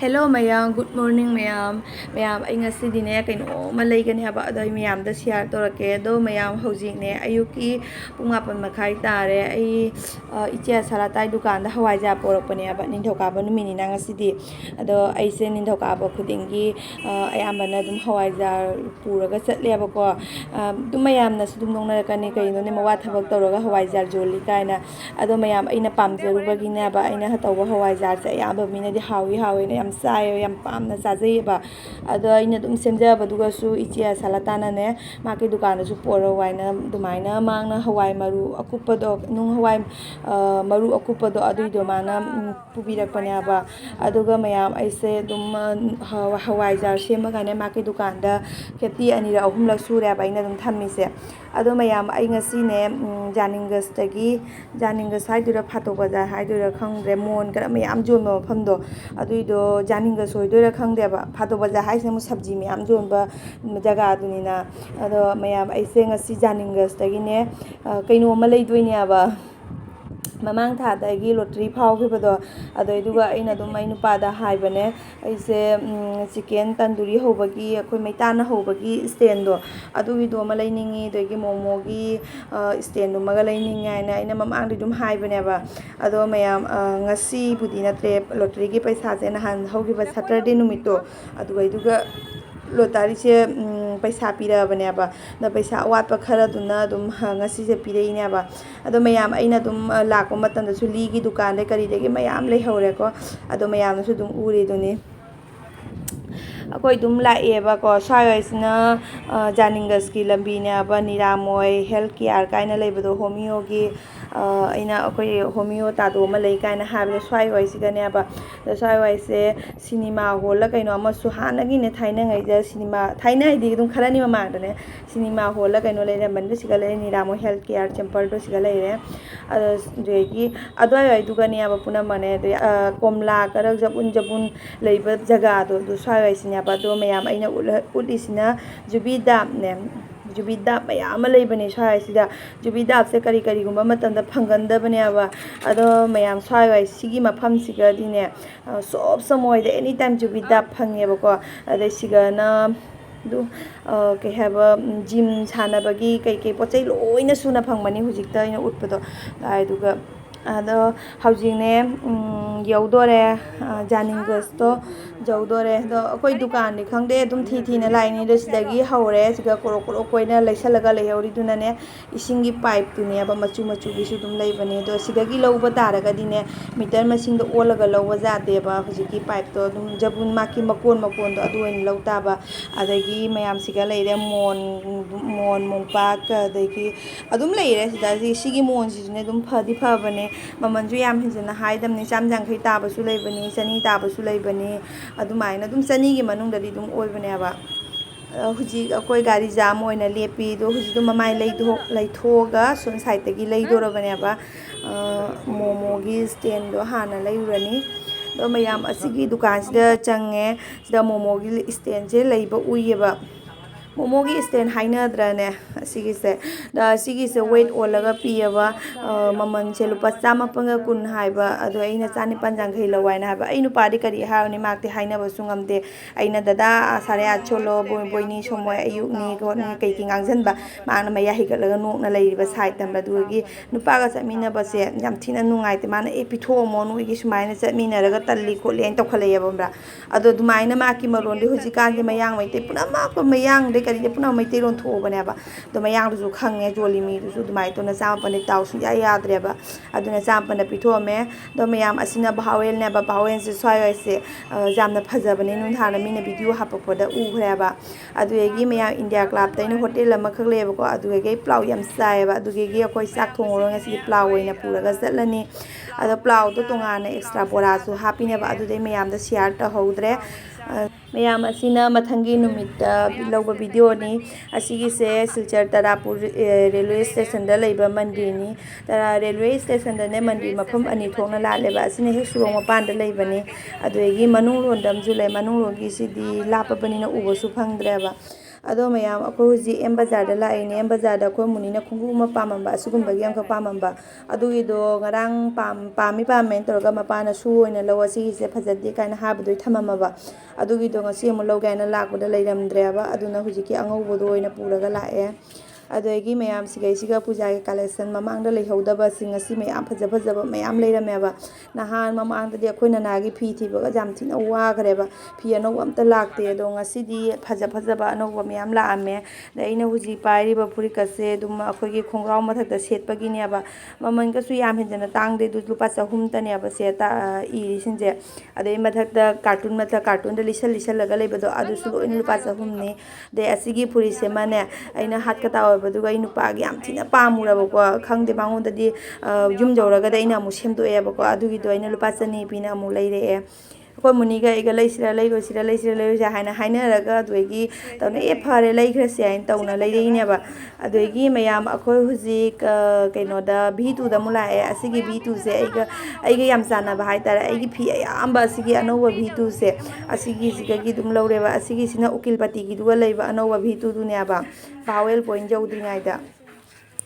Hello mayam, good morning mayam. Mayam ay ngasidine kaino malaygani haba aday mayam da share torake do mayam hojikne ayuki pung 8 makhai tare ai iche saratai dukan da hawaijar porakpane haba nindhokaba numini na ngasidi ado aise nindhokaba khudingi ayambana dum hawaijar puraga chatleba ko dum mayam na sudum nongnarakani kaino ne mawa thabak tawraga hawaijar joli kaina ado mayam aina pamjarubagi na ba aina hatawa hawaijar cha ayamba mina di hawi ne yam sai yam pamna chajaiba ado aina dum semjabadugasu ichia salatana ne maki dukan su poro waina dumaina mangna hawai maru akupado nung hawai maru akupado aduido mana pubirakpane ba aduga mayam aise dum hawai jar semaga ne maki dukan da keti anira ahumlak sure ba aina dum thamise ado mayam ai ngasi ne janingas tagi janingas haidura phato bajar haidura khangre mon kara mayam jonba mafamdo aduido janinga soidora khangde ba phato bajar haise mu sabji mayam jonba jaga adunina ado mayam aise ngasi janingas tagi ne kaino ma leidoine aba mamang tha dagi lottery phawkhibado adoiduga aina dum ai nupada haibane aise chicken tandoori hobagi akhoi maitana hobagi stand do adugido ma lainingi dagi momo gi stand maga lainingi aina aina mamang di dum haibane ba ado mayam ngasi budi natre lottery gi paisa je nahan hogiba saturday numito aduga lotari se paisa pira bane ba na paisa awat pa khara duna dum ngasi se pire ine ba ado mayam aina dum lakpa matan da su ligi dukan de kari de mayam lei hore ko ado mayam su dum uri duni akoi dum laeba ko swaisna janingas ki lambi ne ba niramoi health care kaina leibado homeo gi aina akoi homeo ta do ma lei kaina habi swai waisiga ne ba swai waise cinema hall la kaino ama su hana gi ne thaina ngai ja cinema thaina idi dum kharani ma da ne cinema hall la kaino leire man siga le niramo health care champer do siga leire adegi adoi ai duga ne ba puna mane komla karak jabun leiba jaga do swai waisina ba do mayam aina ulisina jubida ne jubida mayam leibane swai sida jubida se kari gumba matanda phanganda bane ba ado mayam swai wai sigi mafam siga dine sob samoy de anytime jubida phange ba ko ade siga na du ke haba gym sana bagi kai pochai loina suna phangmani hujikta ina utpado ai duga ado haujine yaudore janingas to jaudore do akoi dukan ni khangde dum thi na laini do sidagi haure siga koro koina laisalaga lehauri duna ne isingi pipe tune ba machu gi su dum leibane do sidagi lawba taraga dine meter masing do olaga lawba jate ba hujiki pipe to dum jabun maki makon do adu en lawta ba adagi mayam siga leire mon mongpak adagi adum leire sidagi sigi mon sine dum phadi phabane mamanju yam hinjana haidamni chamjangkhai tabasu leibani chani tabasu leibani adumaina dum chani gi manung dali dum oibane ba huji akoi gari jam oina lepi do huji dum mamai leithoga son side tagi leidorabane ba momo gi stand do hana leurani do mayam asigi dukan sida change sida momo gi stand je leiba uiyeba momo gi stand haina drane asigi se weight olaga piyaba maman se lupa chama panga kun haiba ado aina chani panjang lawaina haba ainu padi kari hauni makti haina ba sungamde aina dada sare acholo boini somoy ayukni goni kai ki ngangjanba mana maya higalaga nokna leiriba side tamba dugi nupa ga chamina ba se yam thina nungai te mana e pitho mo no gi sumaina chamina raga talli kholi en tokhalaya bamra ado dumaina maki maronde hujikan ge mayang mai te puna ma ko mayang de kari puna mai te ron tho bane ba do mayang du khange joli mi du dumai to na chama pane taw su ya yadre ba aduna chama pane pitho me do mayam asina bhawel ne ba bhawen se swai se jamna phajabane nun thana mina video hapapoda u khre ba adu egi mayam india club taina hotel ama khagle ba ko adu egi plau yam sai ba adu egi akoi sak thongoro ngasi plau oina puraga chatlani ado plau to tongana extra bora su hapine ba adu de mayam da share ta hodre mayam asina mathangi numita lawba video ni asigi se silchar tarapur railway station da leiba mandir ni tara railway station da ne mandir mafam ani thongna la leba asina he surong mapan da leiba ni aduegi manung rondam ju le manung rogi sidi lapa bani na ubo su phangdre ba ꯑꯗꯣ ꯃꯌꯥꯝ ꯑꯩꯈꯣꯏ ꯍꯧꯖꯤꯛ M ꯕꯖꯥꯔꯗ ꯂꯥꯛꯏꯅꯦ M ꯕꯖꯥꯔꯗ ꯑꯩꯈꯣꯏ ꯃꯨꯅꯤꯅ ꯈꯣꯡꯎꯞ ꯑꯃ ꯄꯥꯝꯃꯝꯕ ꯑꯁꯤꯒꯨꯝꯕꯒꯤ ꯑꯃꯈꯛ ꯄꯥꯝꯃꯝꯕ ꯑꯗꯨꯒꯤꯗꯣ ꯉꯔꯥꯡ ꯄꯥꯝꯃꯦꯅ ꯇꯧꯔꯒ ꯃꯄꯥꯅ ꯁꯨ ꯑꯣꯏꯅ ꯂꯧ ꯑꯁꯤꯒꯤꯁꯦ ꯐꯖꯗꯦ ꯀꯥꯏꯅ ꯍꯥꯏꯕꯗꯨ ꯊꯝꯃꯝꯃꯕ ꯑꯗꯨꯒꯤꯗꯣ ꯉꯁꯤ ꯑꯃꯨꯛ ꯂꯧꯒꯦ ꯍꯥꯏꯅ ꯂꯥꯛꯄꯗ ꯂꯩꯔꯝꯗ꯭ꯔꯦꯕ ꯑꯗꯨꯅ ꯍꯧꯖꯤꯛꯀꯤ ꯑꯉꯧꯕꯗꯣ ꯑꯣꯏꯅ ꯄꯨꯔꯒ ꯂꯥꯛꯑꯦ ꯑꯗꯒꯤ ꯃꯌꯥꯝ ꯁꯤꯒꯩꯁꯤꯒ ꯄꯨꯖꯥꯒꯤ ꯀꯂꯦꯛꯁꯟ ꯃꯃꯥꯡꯗ ꯂꯩꯍꯧꯗꯕꯁꯤꯡ ꯉꯁꯤ ꯃꯌꯥꯝ ꯐꯖꯕ ꯃꯌꯥꯝ ꯂꯩꯔꯝꯃꯦꯕ ꯅꯍꯥꯟ ꯃꯃꯥꯡꯗꯗꯤ ꯑꯩꯈꯣꯏ ꯅꯅꯥꯒꯤ ꯐꯤ ꯊꯤꯕꯒ ꯌꯥꯝ ꯊꯤꯅ ꯋꯥꯈ꯭ꯔꯦꯕ ꯐꯤ ꯑꯅꯧꯕ ꯑꯝꯇ ꯂꯥꯛꯇꯦ ꯑꯗꯣ ꯉꯁꯤꯗꯤ ꯐꯖꯕ ꯑꯅꯧꯕ ꯃꯌꯥꯝ ꯂꯥꯛꯑꯝꯃꯦ ꯑꯗꯩ ꯑꯩꯅ ꯍꯧꯖꯤꯛ ꯄꯥꯏꯔꯤꯕ ꯐꯨꯔꯤꯠꯀꯁꯦ ꯑꯗꯨꯝ ꯑꯩꯈꯣꯏꯒꯤ ꯈꯣꯡꯒ꯭ꯔꯥꯎ ꯃꯊꯛꯇ ꯁꯦꯠꯄꯒꯤꯅꯦꯕ ꯃꯃꯟꯒꯁꯨ ꯌꯥꯝ ꯍꯦꯟꯖꯟꯅ ꯇꯥꯡꯗꯦ ꯑꯗꯨ ꯂꯨꯄꯥ 100ꯇꯅꯦꯕ ꯏꯔꯤꯁꯤꯡꯁꯦ ꯑꯗꯩ ꯃꯊꯛꯇ ꯀꯥꯔꯇꯨꯟꯗ ꯂꯤꯁꯜꯂꯒ ꯂꯩꯕꯗꯣ ꯑꯗꯨꯁꯨ ꯂꯣꯏꯅ ꯂꯨꯄꯥ 100ꯅꯤ ꯑꯗꯩ ꯑꯁꯤꯒꯤ ꯐꯨꯔꯤꯠꯁꯤꯃꯅꯦ ꯑꯩꯅ ꯍꯥꯠꯀꯇꯥ ꯑꯣꯏꯕꯗꯨꯒ ꯑꯩ ꯅꯨꯄꯥꯒꯤ ꯌꯥꯝ ꯊꯤꯅ ꯄꯥꯝꯃꯨꯔꯕꯀꯣ ꯈꯪꯗꯦ ꯃꯉꯣꯟꯗꯗꯤ ꯌꯨꯝ ꯌꯧꯔꯒꯗꯤ ꯑꯩꯅ ꯑꯃꯨꯛ ꯁꯦꯝꯗꯣꯛꯑꯦꯕꯀꯣ ꯑꯗꯨꯒꯤꯗꯣ ꯑꯩꯅ ꯂꯨꯄꯥ 100 ꯄꯤꯅ ꯑꯃꯨꯛ ꯂꯩꯔꯛꯑꯦ ꯑꯩꯈꯣꯏ ꯃꯨꯅꯤꯒ ꯑꯩꯒ ꯂꯩꯁꯤꯔꯥ ꯍꯥꯏꯅ ꯍꯥꯏꯅꯔꯒ ꯑꯗꯨꯗꯒꯤ ꯇꯧꯅ ꯐꯔꯦ ꯂꯩꯈ꯭ꯔꯁꯦ ꯍꯥꯏꯅ ꯇꯧꯅ ꯂꯩꯔꯛꯏꯅꯦꯕ ꯑꯗꯒꯤ ꯃꯌꯥꯝ ꯑꯩꯈꯣꯏ ꯍꯧꯖꯤꯛ ꯀꯩꯅꯣꯗ V2ꯗ ꯑꯃꯨꯛ ꯂꯥꯛꯑꯦ ꯑꯁꯤꯒꯤ V2ꯁꯦ ꯑꯩꯒ ꯌꯥꯝ ꯆꯥꯟꯅꯕ ꯍꯥꯏꯇꯥꯔꯦ ꯑꯩꯒꯤ ꯐꯤ ꯑꯌꯥꯝꯕ ꯑꯁꯤꯒꯤ ꯑꯅꯧꯕ V2ꯁꯦ ꯑꯁꯤꯒꯤꯁꯤꯗꯒꯤ ꯑꯗꯨꯝ ꯂꯧꯔꯦꯕ ꯑꯁꯤꯒꯤꯁꯤꯅ ꯎꯀꯤꯜ ꯄꯥꯇꯤꯒꯤꯗꯨꯒ ꯂꯩꯕ ꯑꯅꯧꯕ V2ꯗꯨꯅꯦꯕ ꯄꯥꯋꯦꯜ ꯄꯣꯏꯟ ꯌꯧꯗ꯭ꯔꯤꯉꯩꯗ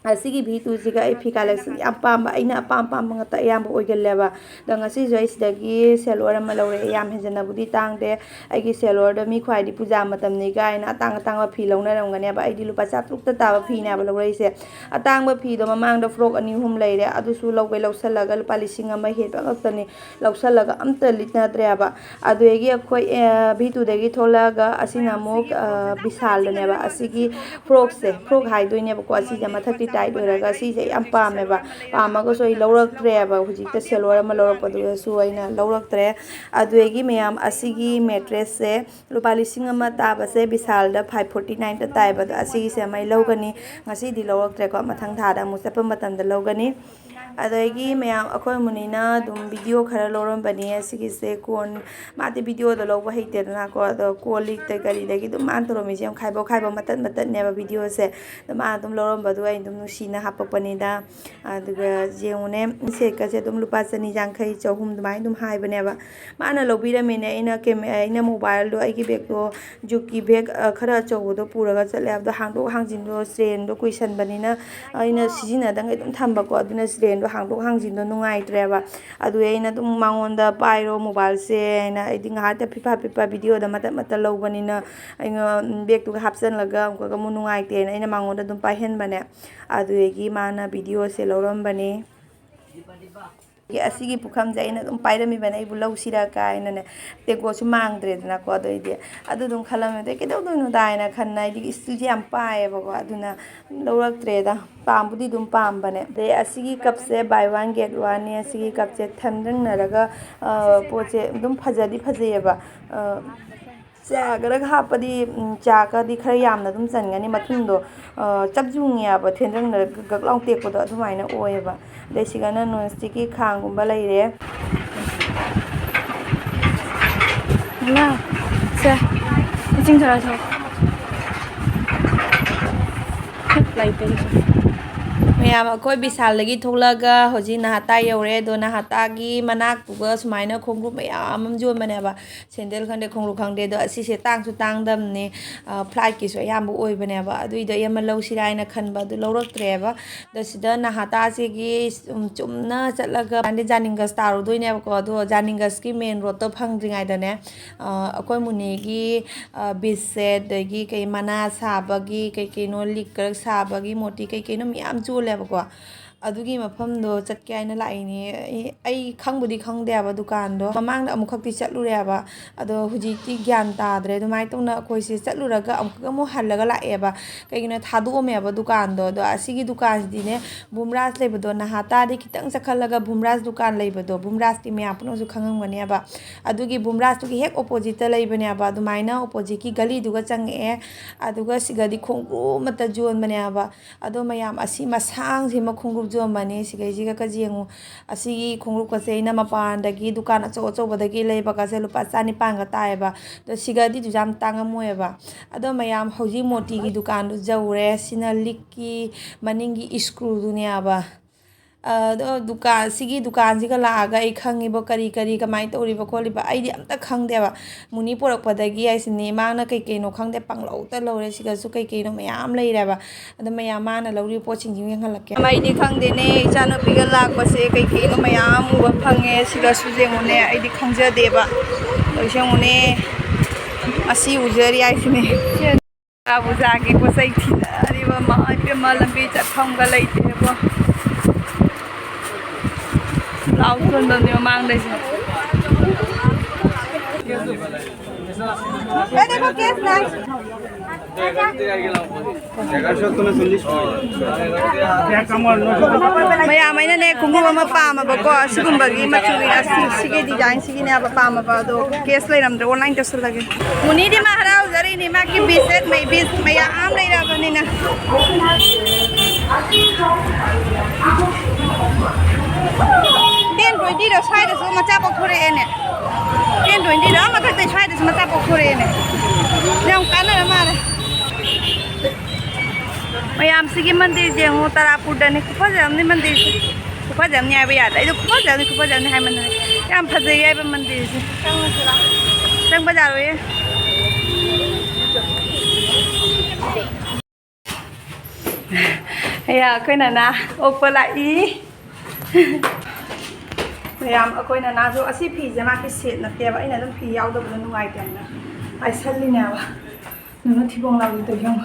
ꯑꯁꯤꯒꯤ V2ꯁꯤꯒ ꯑꯩ ꯐꯤ ꯀꯂꯦꯛꯁꯟ ꯌꯥꯝ ꯄꯥꯝꯕ ꯑꯩꯅ ꯑꯄꯥꯝꯕ ꯉꯥꯛꯇ ꯑꯌꯥꯝꯕ ꯑꯣꯏꯒꯜꯂꯦꯕ ꯑꯗꯣ ꯉꯁꯤꯁꯨ ꯑꯩ ꯁꯤꯗꯒꯤ ꯁꯦꯂꯣꯔ ꯑꯃ ꯂꯧꯔꯛꯑꯦ ꯌꯥꯝ ꯍꯦꯟꯖꯟꯅꯕꯨꯗꯤ ꯇꯥꯡꯗꯦ ꯑꯩꯒꯤ ꯁꯦꯂꯣꯔꯗ ꯃꯤ ꯈ꯭ꯋꯥꯏꯗꯤ ꯄꯨꯖꯥ ꯃꯇꯝꯅꯤ ꯀꯥꯏꯅ ꯑꯇꯥꯡꯕ ꯐꯤ ꯂꯧꯅꯔꯝꯒꯅꯦꯕ ꯑꯩꯗꯤ ꯂꯨꯄꯥ 400ꯇ ꯇꯥꯕ ꯐꯤꯅꯦꯕ ꯂꯧꯔꯛꯏꯁꯦ ꯑꯇꯥꯡꯕ ꯐꯤꯗꯣ ꯃꯃꯥꯡꯗ ꯐ꯭ꯔꯣꯛ 2-3 ꯂꯩꯔꯦ ꯑꯗꯨꯁꯨ ꯂꯧꯁꯜꯂꯒ ꯂꯨꯄꯥ 1,000 ꯍꯦꯟꯕ ꯉꯥꯛꯇꯅꯤ ꯂꯧꯁꯜꯂꯒ ꯑꯝꯇ ꯂꯤꯠꯅꯗ꯭ꯔꯦꯕ ꯑꯗꯨꯗꯒꯤ ꯑꯩꯈꯣꯏ V2ꯗꯒꯤ ꯊꯣꯛꯂꯛꯑꯒ ꯑꯁꯤꯅ ꯑꯃꯨꯛ ꯕꯤꯁꯥꯜꯗꯅꯦꯕ ꯑꯁꯤꯒꯤ ꯐ꯭ꯔꯣꯛ ꯍꯥꯏꯗꯣꯏꯅꯦꯕꯀꯣ ꯑꯁꯤꯁꯦ ꯃꯊꯛꯇꯤ ꯇꯥꯏꯠ ꯑꯣꯏꯔꯒ ꯁꯤꯁꯦ ꯌꯥꯝ ꯄꯥꯝꯃꯦꯕ ꯄꯥꯝꯃꯒꯁꯨ ꯑꯩ ꯂꯧꯔꯛꯇ꯭ꯔꯦꯕ ꯍꯧꯖꯤꯛꯇ ꯁꯦꯂꯣꯔ ꯑꯃ ꯂꯧꯔꯛꯄꯗꯨꯗꯁꯨ ꯑꯩꯅ ꯂꯧꯔꯛꯇ꯭ꯔꯦ ꯑꯗꯨꯗꯒꯤ ꯃꯌꯥꯝ ꯑꯁꯤꯒꯤ ꯃꯦꯇ꯭ꯔꯦꯁꯁꯦ ꯂꯨꯄꯥ 1,000 ꯇꯥꯕꯁꯦ ꯕꯤꯁꯥꯜꯗ 549ꯗ ꯇꯥꯏꯕ ꯑꯗꯣ ꯑꯁꯤꯒꯤꯁꯦ ꯑꯃ ꯑꯩ ꯂꯧꯒꯅꯤ ꯉꯁꯤꯗꯤ ꯂꯧꯔꯛꯇ꯭ꯔꯦꯀꯣ ꯃꯊꯪ ꯊꯥꯗ ꯑꯃꯨꯛ ꯆꯠꯄ ꯃꯇꯝꯗ ꯂꯧꯒꯅꯤ ꯑꯗꯒꯤ ꯃꯌꯥꯝ ꯑꯩꯈꯣꯏ ꯃꯨꯅꯤꯅ ꯑꯗꯨꯝ ꯚꯤꯗꯤꯑꯣ ꯈꯔ ꯂꯧꯔꯝꯕꯅꯤ ꯑꯁꯤꯒꯤꯁꯦ ꯃꯥꯗꯤ ꯚꯤꯗꯤꯑꯣꯗꯣ ꯂꯧꯕ ꯍꯩꯇꯦꯗꯅꯀꯣ ꯑꯗꯣ ꯀꯣꯜ ꯂꯤꯛꯇ ꯀꯔꯤꯗꯒꯤ ꯑꯗꯨꯝ ꯃꯥꯅ ꯇꯧꯔꯝꯃꯤꯁꯦ ꯌꯥꯝ ꯈꯥꯏꯕ ꯃꯇꯠꯅꯦꯕ ꯚꯤꯗꯤꯑꯣꯁꯦ ꯑꯗꯣ ꯃꯥꯅ ꯑꯗꯨꯝ ꯂꯧꯔꯝꯕꯗꯣ ꯑꯩ ꯑꯗꯨꯝ ꯅꯨꯡꯁꯤꯅ ꯍꯥꯞꯄꯛꯄꯅꯤꯗ ꯑꯗꯨꯒ ꯌꯦꯡꯉꯨꯅꯦ ꯁꯦꯠꯀꯁꯦ ꯑꯗꯨꯝ ꯂꯨꯄꯥ 150 300 ꯑꯗꯨꯃꯥꯏꯅ ꯑꯗꯨꯝ ꯍꯥꯏꯕꯅꯦꯕ ꯃꯥꯅ ꯂꯧꯕꯤꯔꯝꯃꯤꯅꯦ ꯑꯩꯅ ꯃꯣꯕꯥꯏꯜꯗꯣ ꯑꯩꯒꯤ ꯕꯦꯒꯇꯣ ꯖꯨꯛꯀꯤ ꯕꯦꯒ ꯈꯔ ꯑꯆꯧꯕꯗꯣ ꯄꯨꯔꯒ ꯆꯠꯂꯦ ꯑꯗꯣ ꯍꯥꯡꯗꯣꯛ ꯍꯥꯡꯖꯤꯟꯗꯣ ꯆꯦꯟꯗꯣ ꯀꯨꯏꯁꯟꯕꯅꯤꯅ ꯑꯩꯅ ꯁꯤꯖꯤꯟꯅꯗꯉꯩ ꯑꯗꯨꯝ ꯊꯝꯕꯀꯣ ꯑꯗꯨꯅ ꯆꯦꯟꯗꯣ ꯍꯥꯡꯗꯣꯛ ꯍꯥꯡꯖꯤꯟꯗꯣ ꯅꯨꯡꯉꯥꯏꯇ꯭ꯔꯦꯕ ꯑꯗꯨ ꯑꯩꯅ ꯑꯗꯨꯝ ꯃꯉꯣꯟꯗ ꯄꯥꯏꯔꯣ ꯃꯣꯕꯥꯏꯜꯁꯦ ꯍꯥꯏꯅ ꯑꯩꯗꯤ ꯉꯥꯏꯍꯥꯛꯇ ꯐꯤꯐꯥ ꯚꯤꯗꯤꯑꯣꯗ ꯃꯇꯠ ꯂꯧꯕꯅꯤꯅ ꯑꯩꯅ ꯕꯦꯒꯇꯨꯒ ꯍꯥꯞꯆꯤꯜꯂꯒ ꯑꯃꯨꯛꯀ ꯑꯃꯨꯛ ꯅꯨꯡꯉꯥꯏꯇꯦꯅ ꯑꯩꯅ ꯃꯉꯣꯟꯗ ꯑꯗꯨꯝ ꯄꯥꯏꯍꯟꯕꯅꯦ ꯑꯗꯨꯗꯒꯤ ꯃꯥꯅ ꯚꯤꯗꯤꯑꯣꯁꯦ ꯂꯧꯔꯝꯕꯅꯤ ꯑꯁꯤꯒꯤ ꯄꯨꯈꯝꯁꯦ ꯑꯩꯅ ꯑꯗꯨꯝ ꯄꯥꯏꯔꯝꯃꯤꯕꯅꯦ ꯑꯩꯕꯨ ꯂꯧꯁꯤꯔ ꯀꯥꯏꯅꯅꯦ ꯇꯦꯡꯀꯣꯠꯁꯨ ꯃꯥꯡꯗ꯭ꯔꯦꯗꯅꯀꯣ ꯑꯗꯩꯗꯤ ꯑꯗꯨ ꯑꯗꯨꯝ ꯈꯜꯂꯝꯃꯦ ꯑꯗꯩ ꯀꯩꯗꯧꯗꯣꯏꯅꯣꯗ ꯍꯥꯏꯅ ꯈꯟꯅ ꯑꯩꯗꯤ ꯏꯁꯇꯨꯁꯦ ꯌꯥꯝ ꯄꯥꯏꯌꯦꯕꯀꯣ ꯑꯗꯨꯅ ꯂꯧꯔꯛꯇ꯭ꯔꯦꯗ ꯄꯥꯝꯕꯨꯗꯤ ꯑꯗꯨꯝ ꯄꯥꯝꯕꯅꯦ ꯑꯗꯩ ꯑꯁꯤꯒꯤ ꯀꯞꯁꯦ buy 1 get 1ꯅꯦ ꯑꯁꯤꯒꯤ ꯀꯞꯁꯦ ꯊꯦꯡꯖꯤꯟꯅꯔꯒ ꯄꯣꯠꯁꯦ ꯑꯗꯨꯝ ꯐꯖꯩꯌꯦꯕ ꯆꯥꯒꯔꯒ ꯍꯥꯞꯄꯗꯤ ꯆꯥꯒꯗꯤ ꯈꯔ ꯌꯥꯝꯅ ꯑꯗꯨꯝ ꯆꯟꯒꯅꯤ ꯃꯊꯨꯟꯗꯣ ꯆꯞ ꯌꯨꯡꯉꯦꯕ ꯊꯦꯟꯖꯪꯅꯔꯒ ꯒꯛ ꯂꯥꯎ ꯇꯦꯛꯄꯗꯣ ꯑꯗꯨꯃꯥꯏꯅ ꯑꯣꯏꯌꯦꯕ ꯑꯗꯩ ꯁꯤꯒꯅ ꯅꯣꯟ ꯁ꯭ꯇꯤꯛꯀꯤ ꯈꯥꯡꯒꯨꯝꯕ ꯂꯩꯔꯦ ꯁꯦ ꯏꯁꯤꯡ ꯈꯔ ꯊꯛꯑꯣ ꯃꯌꯥꯝ ꯑꯩꯈꯣꯏ ꯕꯤꯁꯥꯜꯗꯒꯤ ꯊꯣꯛꯂꯛꯑꯒ ꯍꯧꯖꯤꯛ ꯅꯍꯥꯇꯥ ꯌꯧꯔꯦ ꯑꯗꯣ ꯅꯍꯥꯇꯥꯒꯤ ꯃꯅꯥꯛꯇꯨꯒ ꯁꯨꯃꯥꯏꯅ ꯈꯣꯡꯎꯞ ꯃꯌꯥꯝ ꯑꯃ ꯌꯣꯟꯕꯅꯦꯕ ꯁꯦꯟꯗꯜ ꯈꯪꯗꯦ ꯈꯣꯡꯎꯞ ꯈꯪꯗꯦ ꯑꯗꯣ ꯑꯁꯤꯁꯦ ꯇꯥꯡꯁꯨ ꯇꯥꯡꯗꯕꯅꯦ ꯐ꯭ꯂꯥꯏꯠꯀꯤꯁꯨ ꯑꯌꯥꯝꯕ ꯑꯣꯏꯕꯅꯦꯕ ꯑꯗꯨꯏꯗꯣ ꯑꯩ ꯑꯃ ꯂꯧꯁꯤꯔꯥ ꯍꯥꯏꯅ ꯈꯟꯕ ꯑꯗꯨ ꯂꯧꯔꯛꯇ꯭ꯔꯦꯕ ꯑꯗꯣ ꯁꯤꯗ ꯅꯍꯥꯇꯥꯁꯤꯒꯤ ꯆꯨꯝꯅ ꯆꯠꯂꯒ ꯖꯥꯅꯤꯡꯒꯁ ꯇꯥꯔꯨꯗꯣꯏꯅꯦꯕꯀꯣ ꯑꯗꯣ ꯖꯥꯅꯤꯡꯒꯁꯀꯤ ꯃꯦꯟ ꯔꯣꯗꯇꯣ ꯐꯪꯗ꯭ꯔꯤꯉꯩꯗꯅꯦ ꯑꯩꯈꯣꯏ ꯃꯨꯅꯤꯒꯤ ꯕꯤꯁꯁꯦ ꯑꯗꯒꯤ ꯃꯅꯥ ꯁꯥꯕꯒꯤ ꯀꯩꯅꯣ ꯂꯤꯛꯀꯔ ꯁꯥꯕꯒꯤ ꯃꯣꯇꯤ ꯀꯩꯅꯣ ꯃꯌꯥꯝ ꯆꯣꯜꯂꯦꯕꯀꯣ ꯑꯗꯨꯒꯤ ꯃꯐꯝꯗꯣ ꯆꯠꯀꯦ ꯍꯥꯏꯅ ꯂꯥꯛꯏꯅꯦ ꯑꯩ ꯈꯪꯕꯨꯗꯤ ꯈꯪꯗꯦꯕ ꯗꯨꯀꯥꯟꯗꯣ ꯃꯃꯥꯡꯗ ꯑꯃꯨꯛꯈꯛꯇꯤ ꯆꯠꯂꯨꯔꯦꯕ ꯑꯗꯣ ꯍꯧꯖꯤꯛꯇꯤ ꯒ꯭ꯌꯥꯟ ꯇꯥꯗ꯭ꯔꯦ ꯑꯗꯨꯃꯥꯏꯅ ꯇꯧꯅ ꯑꯩꯈꯣꯏꯁꯦ ꯆꯠꯂꯨꯔꯒ ꯑꯃꯨꯛ ꯍꯜꯂꯒ ꯂꯥꯛꯑꯦꯕ ꯀꯩꯒꯤꯅꯣ ꯊꯥꯗꯣꯛꯑꯝꯃꯦꯕ ꯗꯨꯀꯥꯟꯗꯣ ꯑꯗꯣ ꯑꯁꯤꯒꯤ ꯗꯨꯀꯥꯟꯁꯤꯗꯤꯅꯦ ꯚꯨꯝꯔꯥꯖ ꯂꯩꯕꯗꯣ ꯅꯍꯥꯇꯥꯗꯤ ꯈꯤꯇꯪ ꯆꯠꯈꯠꯂꯒ ꯚꯨꯝꯔꯥꯖ ꯗꯨꯀꯥꯟ ꯂꯩꯕꯗꯣ ꯚꯨꯝꯔꯥꯖꯇꯤ ꯃꯌꯥꯝ ꯄꯨꯝꯅꯃꯛꯁꯨ ꯈꯪꯉꯝꯒꯅꯦꯕ ꯑꯗꯨꯒꯤ ꯚꯨꯝꯔꯥꯖꯇꯨꯒꯤ ꯍꯦꯛ ꯑꯣꯄꯣꯖꯤꯠꯇ ꯂꯩꯕꯅꯦꯕ ꯑꯗꯨꯃꯥꯏꯅ ꯑꯣꯄꯣꯖꯤꯠꯀꯤ ꯒꯂꯤꯗꯨꯒꯆꯪꯉꯛꯑꯦ ꯑꯗꯨꯒ ꯁꯤꯒꯗꯤ ꯈꯣꯡꯎꯞ ꯑꯃꯠꯇ ꯌꯣꯟꯕꯅꯦꯕ ꯑꯗꯣ ꯃꯌꯥꯝ ꯑꯁꯤ ꯃꯁꯥꯡꯁꯤꯃ ꯈꯣꯡꯎꯞ ꯌꯣꯟꯕꯅꯤ ꯁꯤꯒꯩꯁꯤꯒ ꯌꯦꯡꯉꯨ ꯑꯁꯤꯒꯤ ꯈꯣꯡꯎꯞꯀꯁꯦ ꯑꯩꯅ ꯃꯄꯥꯟꯗꯒꯤ ꯗꯨꯀꯥꯟ ꯑꯆꯧꯕꯗꯒꯤ ꯂꯩꯕꯀꯁꯦ ꯂꯨꯄꯥ 1,900ꯒ ꯇꯥꯏꯑꯦꯕ ꯑꯗꯣ ꯁꯤꯒꯗꯤ ꯌꯥꯝ ꯇꯥꯡꯉꯝꯃꯣꯏꯑꯕ ꯑꯗꯣ ꯃꯌꯥꯝ ꯍꯧꯖꯤꯛ ꯃꯣꯇꯤꯒꯤ ꯗꯨꯀꯥꯟꯗꯨ ꯌꯧꯔꯦ ꯁꯤꯅ ꯂꯤꯛꯀꯤ ꯃꯅꯤꯡꯒꯤ ꯏꯁꯀ꯭ꯔꯨꯗꯨꯅꯦꯕ दुकान सिगी दुकान सिगा लागा आई खंगीबो करी करी कमाई तौरीबो खोलीबो आइदी अमता खंगदेबा मुनी पोरकपदगी आइसिनी माना कई कईनो खंगदे पंगलौता लौरे सिगासु कई कईनो मयाम लैरेबा अद मयाम माना लौरी पोचिंग जिंग यंगलके आइदी खंगदेने इचानुपिगा लाकपसे कई कईनो मयाम उबा फंगे सिगासु जेंगोने आइदी खंगजदेबा लोइसेंगोने असी उजरी आइसिनी आबुजागी पोसै थिनारिबा माइ पेमा लंबी चथमगा लैतेबो लाउथोंदनि ममांगदैसे देखो केस ना मैम ने खुंगुम अमा पामबको सिगुंबगी मचुगी सिगे डिजाइन सिगिने अब पामबा दो केस लेरमद्रे ऑनलाइन तसलगे मुनीदी मा हराउजरीनी मा की बिसेट मै बिस मैयाम लेराबनिना 10-20 더 사이드서 맞자 복토래네 10-20 더 맞다 사이드서 맞자 복토래네 그냥 까는 말에 मैम सिगी मंदिर जेंगो तारापुरदने खुफाजमनि मंदिर खुफाजमनि आबे याद आइदो खुफाजमनि हाय मंदिर याम फजै आइबे मंदिर से संग बाजारो ये या कइना ना ओपलाई मैम अखोइना ना जो असि फी जमा के सेट नतेबा इना दम फी यावदबो नुगाइतेना आइ सल्लिनेबा नुनो थिबों लाउ तो यंग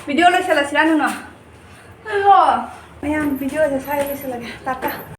वीडियो ले चला सिरा नुना मैम वीडियो से साइड ले चला टाटा